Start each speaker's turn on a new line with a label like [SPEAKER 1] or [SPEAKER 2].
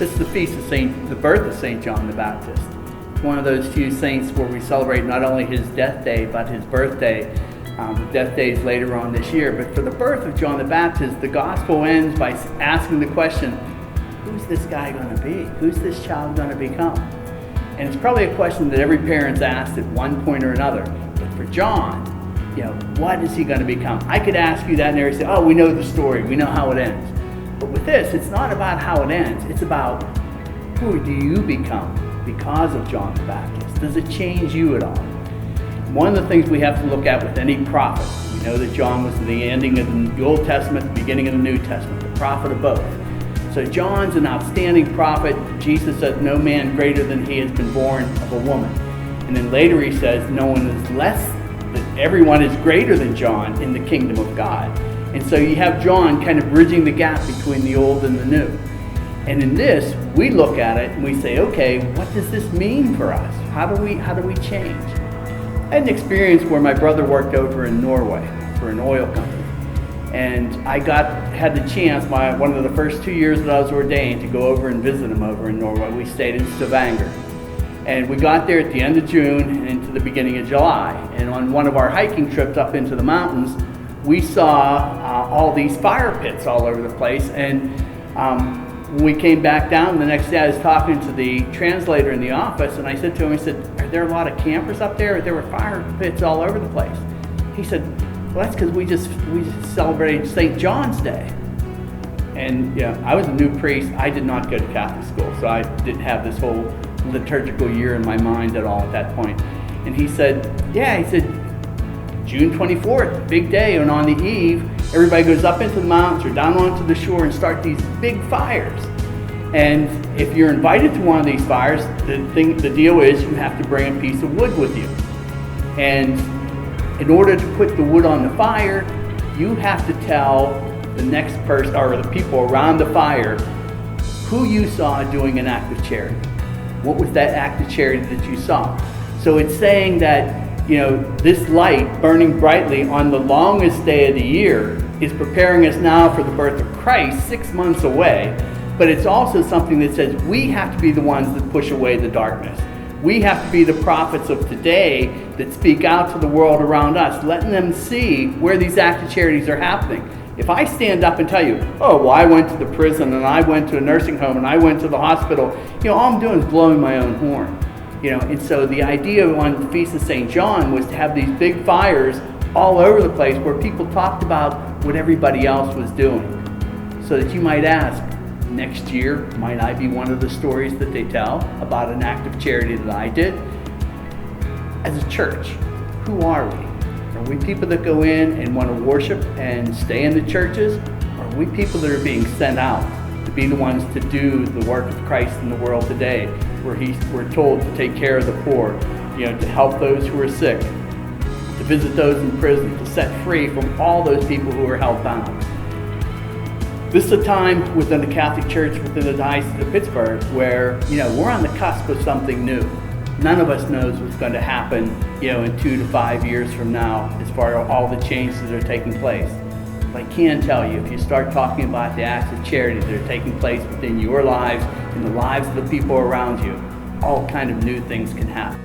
[SPEAKER 1] This is the birth of St. John the Baptist. It's one of those few saints where we celebrate not only his death day, but his birthday. The death day is later on this year. But for the birth of John the Baptist, the gospel ends by asking the question, who's this guy going to be? Who's this child going to become? And it's probably a question that every parent's asked at one point or another. But for John, what is he going to become? I could ask you that and they say, oh, we know the story. We know how it ends. But with this, it's not about how it ends. It's about who do you become because of John the Baptist? Does it change you at all? One of the things we have to look at with any prophet, we know that John was the ending of the Old Testament, the beginning of the New Testament, the prophet of both. So John's an outstanding prophet. Jesus says, no man greater than he has been born of a woman. And then later he says, no one is less, that everyone is greater than John in the kingdom of God. And so you have John kind of bridging the gap between the old and the new. And in this, we look at it and we say, okay, what does this mean for us? How do we change? I had an experience where my brother worked over in Norway for an oil company. And I had the chance, one of the first 2 years that I was ordained, to go over and visit him over in Norway. We stayed in Stavanger. And we got there at the end of June and into the beginning of July. And on one of our hiking trips up into the mountains, we saw all these fire pits all over the place. And when we came back down the next day, I was talking to the translator in the office, and I said to him, are there a lot of campers up there? There were fire pits all over the place. He said, well, that's because we just celebrated St. John's Day. And I was a new priest. I did not go to Catholic school, so I didn't have this whole liturgical year in my mind at all at that point. And he said, June 24th, big day, and on the eve, everybody goes up into the mountains or down onto the shore and start these big fires. And if you're invited to one of these fires, the deal is you have to bring a piece of wood with you. And in order to put the wood on the fire, you have to tell the next person or the people around the fire who you saw doing an act of charity. What was that act of charity that you saw? So it's saying that this light burning brightly on the longest day of the year is preparing us now for the birth of Christ 6 months away. But it's also something that says we have to be the ones that push away the darkness. We have to be the prophets of today that speak out to the world around us, letting them see where these acts of charities are happening. If I stand up and tell you, I went to the prison and I went to a nursing home and I went to the hospital, all I'm doing is blowing my own horn. And so the idea on the Feast of St. John was to have these big fires all over the place where people talked about what everybody else was doing. So that you might ask, next year, might I be one of the stories that they tell about an act of charity that I did? As a church, who are we? Are we people that go in and want to worship and stay in the churches? Or are we people that are being sent out to be the ones to do the work of Christ in the world today, where we're told to take care of the poor, to help those who are sick, to visit those in prison, to set free from all those people who are held bound. This is a time within the Catholic Church, within the Diocese of Pittsburgh, where we're on the cusp of something new. None of us knows what's going to happen, in 2 to 5 years from now, as far as all the changes that are taking place. But I can tell you, if you start talking about the acts of charity that are taking place within your lives and the lives of the people around you, all kind of new things can happen.